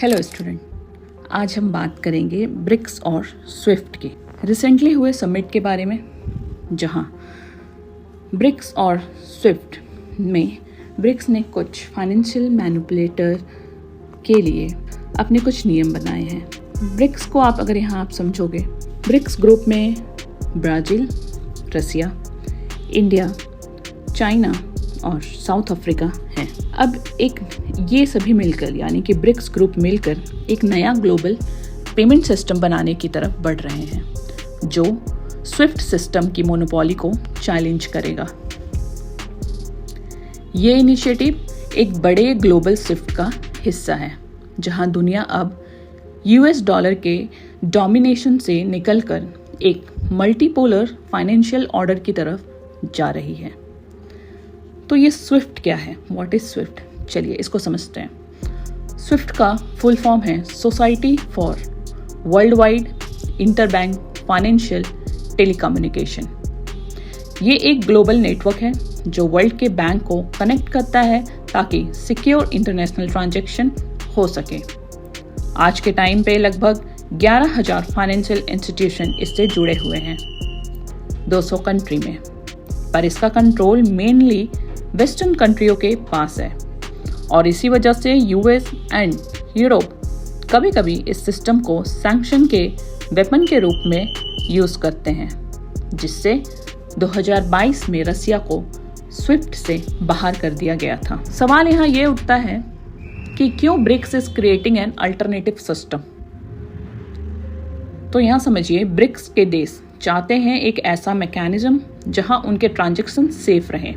Hello student, आज हम बात करेंगे ब्रिक्स और स्विफ्ट की रिसेंटली हुए समिट के बारे में, जहां ब्रिक्स और स्विफ्ट में ब्रिक्स ने कुछ फाइनेंशियल मैनिपुलेटर के लिए अपने कुछ नियम बनाए हैं। ब्रिक्स को अगर यहाँ आप समझोगे, ब्रिक्स ग्रुप में ब्राज़ील, रसिया, इंडिया, चाइना और साउथ अफ्रीका हैं। अब ये सभी मिलकर यानी कि ब्रिक्स ग्रुप मिलकर एक नया ग्लोबल पेमेंट सिस्टम बनाने की तरफ बढ़ रहे हैं, जो स्विफ्ट सिस्टम की मोनोपोली को चैलेंज करेगा। ये इनिशिएटिव एक बड़े ग्लोबल स्विफ्ट का हिस्सा है, जहां दुनिया अब यूएस डॉलर के डोमिनेशन से निकलकर एक मल्टीपोलर फाइनेंशियल ऑर्डर की तरफ जा रही है। तो ये स्विफ्ट क्या है? What is Swift? चलिए इसको समझते हैं। स्विफ्ट का फुल फॉर्म है society for world wide interbank financial telecommunication. ये एक ग्लोबल नेटवर्क है जो वर्ल्ड के बैंक को कनेक्ट करता है ताकि सिक्योर इंटरनेशनल ट्रांजैक्शन हो सके। आज के टाइम पे लगभग 11,000 फाइनेंशियल इंस्टीट्यूशन इससे जुड़े हुए हैं 200 कंट्री में, पर इसका कंट्रोल मेनली वेस्टर्न कंट्रियों के पास है और इसी वजह से यूएस एंड यूरोप कभी कभी इस सिस्टम को सैंक्शन के वेपन के रूप में यूज करते हैं, जिससे 2022 में रसिया को स्विफ्ट से बाहर कर दिया गया था। सवाल यहाँ ये उठता है कि क्यों BRICS is creating an alternative system. तो यहाँ समझिए, ब्रिक्स के देश चाहते हैं एक ऐसा मैकेनिज्म जहां उनके ट्रांजैक्शन सेफ रहें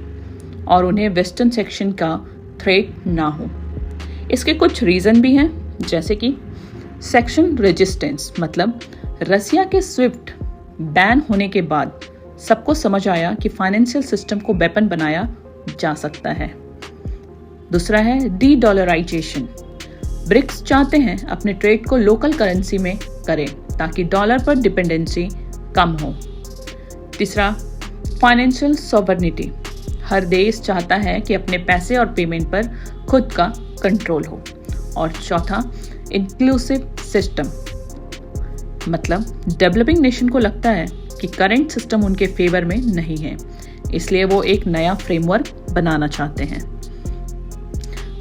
और उन्हें वेस्टर्न सेक्शन का थ्रेट ना हो। इसके कुछ रीजन भी हैं, जैसे कि सेक्शन रेजिस्टेंस, मतलब रसिया के स्विफ्ट बैन होने के बाद सबको समझ आया कि फाइनेंशियल सिस्टम को वेपन बनाया जा सकता है। दूसरा है डी डॉलराइजेशन। ब्रिक्स चाहते हैं अपने ट्रेड को लोकल करेंसी में करें ताकि डॉलर पर डिपेंडेंसी कम हो। तीसरा, फाइनेंशियल सॉवरेनिटी। हर देश चाहता है कि अपने पैसे और पेमेंट पर खुद का कंट्रोल हो। और चौथा, इंक्लूसिव सिस्टम, मतलब डेवलपिंग नेशन को लगता है कि करंट सिस्टम उनके फेवर में नहीं है, इसलिए वो एक नया फ्रेमवर्क बनाना चाहते हैं।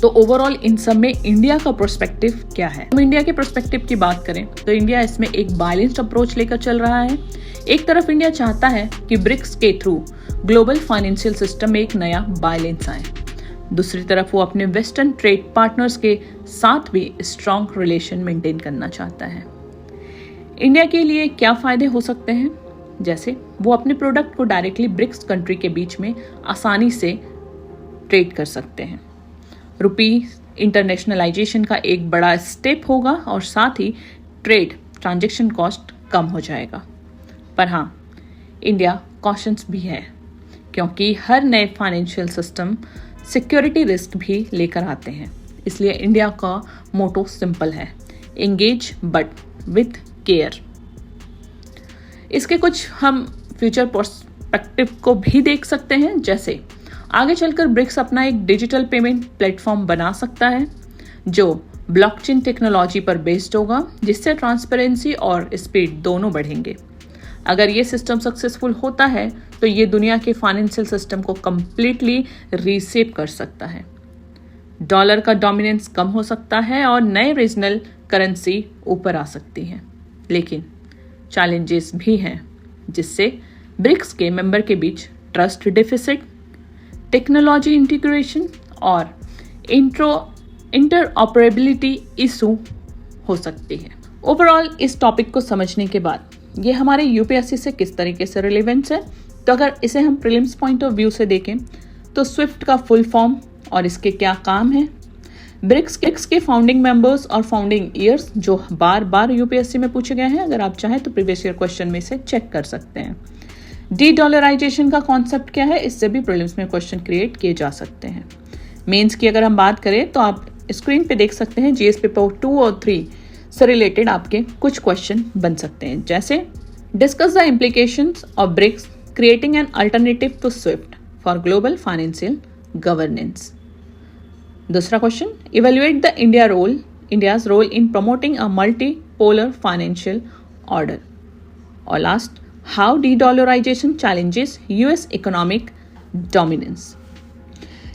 तो ओवरऑल इन सब में इंडिया का पर्सपेक्टिव क्या है? हम इंडिया के पर्सपेक्टिव की बात करें तो इंडिया इसमें एक बैलेंस्ड अप्रोच लेकर चल रहा है। एक तरफ इंडिया चाहता है कि ब्रिक्स के थ्रू ग्लोबल फाइनेंशियल सिस्टम में एक नया बैलेंस आए। दूसरी तरफ वो अपने वेस्टर्न ट्रेड पार्टनर्स के साथ भी स्ट्रॉन्ग रिलेशन मेंटेन करना चाहता है। इंडिया के लिए क्या फायदे हो सकते हैं? जैसे वो अपने प्रोडक्ट को डायरेक्टली ब्रिक्स कंट्री के बीच में आसानी से ट्रेड कर सकते हैं। रुपी इंटरनेशनलाइजेशन का एक बड़ा स्टेप होगा और साथ ही ट्रेड ट्रांजैक्शन कॉस्ट कम हो जाएगा। पर हाँ, इंडिया कॉशंस भी है, क्योंकि हर नए फाइनेंशियल सिस्टम सिक्योरिटी रिस्क भी लेकर आते हैं। इसलिए इंडिया का मोटो सिंपल है, एंगेज बट विथ केयर। इसके कुछ हम फ्यूचर पर्सपेक्टिव को भी देख सकते हैं, जैसे आगे चलकर ब्रिक्स अपना एक डिजिटल पेमेंट प्लेटफॉर्म बना सकता है जो ब्लॉकचेन टेक्नोलॉजी पर बेस्ड होगा, जिससे ट्रांसपेरेंसी और स्पीड दोनों बढ़ेंगे। अगर ये सिस्टम सक्सेसफुल होता है तो ये दुनिया के फाइनेंशियल सिस्टम को कंप्लीटली रीसेप कर सकता है। डॉलर का डोमिनेंस कम हो सकता है और नए रीजनल करेंसी ऊपर आ सकती है। लेकिन चैलेंजेस भी हैं, जिससे ब्रिक्स के मेंबर के बीच ट्रस्ट डिफिसिट, टेक्नोलॉजी इंटीग्रेशन और इंटरऑपरेबिलिटी इशू हो सकती है। ओवरऑल इस टॉपिक को समझने के बाद ये हमारे यूपीएससी से किस तरीके से रिलेवेंस है, तो अगर इसे हम प्रीलिम्स पॉइंट ऑफ व्यू से देखें तो स्विफ्ट का फुल फॉर्म और इसके क्या काम है, ब्रिक्स के फाउंडिंग मेंबर्स और फाउंडिंग ईयर्स जो बार बार यूपीएससी में पूछे गए हैं, अगर आप चाहें तो प्रीवियस ईयर क्वेश्चन में से चेक कर सकते हैं। डी डॉलराइजेशन का कॉन्सेप्ट क्या है, इससे भी प्रीलिम्स में क्वेश्चन क्रिएट किए जा सकते हैं। मेंस की अगर हम बात करें तो आप स्क्रीन पे देख सकते हैं जीएस पेपर 2 और 3 से रिलेटेड आपके कुछ क्वेश्चन बन सकते हैं, जैसे discuss the implications of BRICS creating an alternative to SWIFT for global financial governance. दूसरा question, evaluate the India role India's role in promoting a multipolar financial order. और last, how de-dollarization challenges US economic dominance.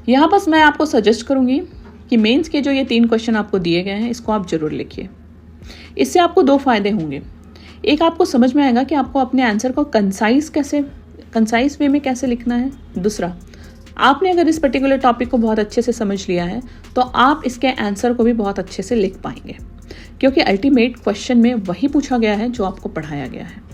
यहाँ बस मैं आपको suggest करूँगी कि mains के जो ये 3 क्वेश्चन आपको दिए गए हैं इसको आप जरूर लिखिए। इससे आपको 2 फायदे होंगे। एक, आपको समझ में आएगा कि आपको अपने आंसर को कंसाइज वे में कैसे लिखना है। दूसरा, आपने अगर इस पर्टिकुलर टॉपिक को बहुत अच्छे से समझ लिया है तो आप इसके आंसर को भी बहुत अच्छे से लिख पाएंगे, क्योंकि अल्टीमेट क्वेश्चन में वही पूछा गया है जो आपको पढ़ाया गया है।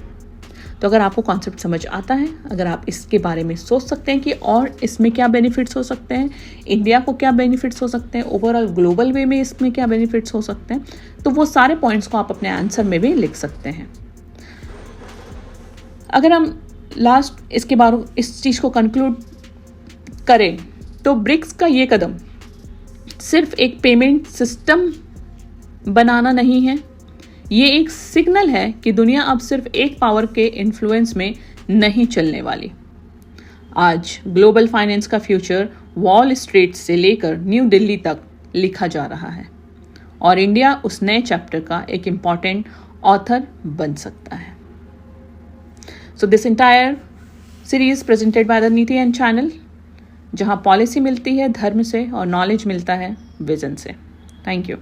तो अगर आपको कॉन्सेप्ट समझ आता है, अगर आप इसके बारे में सोच सकते हैं कि और इसमें क्या बेनिफिट्स हो सकते हैं, इंडिया को क्या बेनिफिट्स हो सकते हैं, ओवरऑल ग्लोबल वे में इसमें क्या बेनिफिट्स हो सकते हैं, तो वो सारे पॉइंट्स को आप अपने आंसर में भी लिख सकते हैं। अगर हम लास्ट इसके बारे इस चीज़ को कंक्लूड करें तो ब्रिक्स का ये कदम सिर्फ एक पेमेंट सिस्टम बनाना नहीं है, ये एक सिग्नल है कि दुनिया अब सिर्फ एक पावर के इन्फ्लुएंस में नहीं चलने वाली। आज ग्लोबल फाइनेंस का फ्यूचर वॉल स्ट्रीट से लेकर न्यू दिल्ली तक लिखा जा रहा है और इंडिया उस नए चैप्टर का एक इम्पॉर्टेंट ऑथर बन सकता है। So this entire series presented by the नीति एंड चैनल, जहां पॉलिसी मिलती है धर्म से और नॉलेज मिलता है विजन से। Thank you.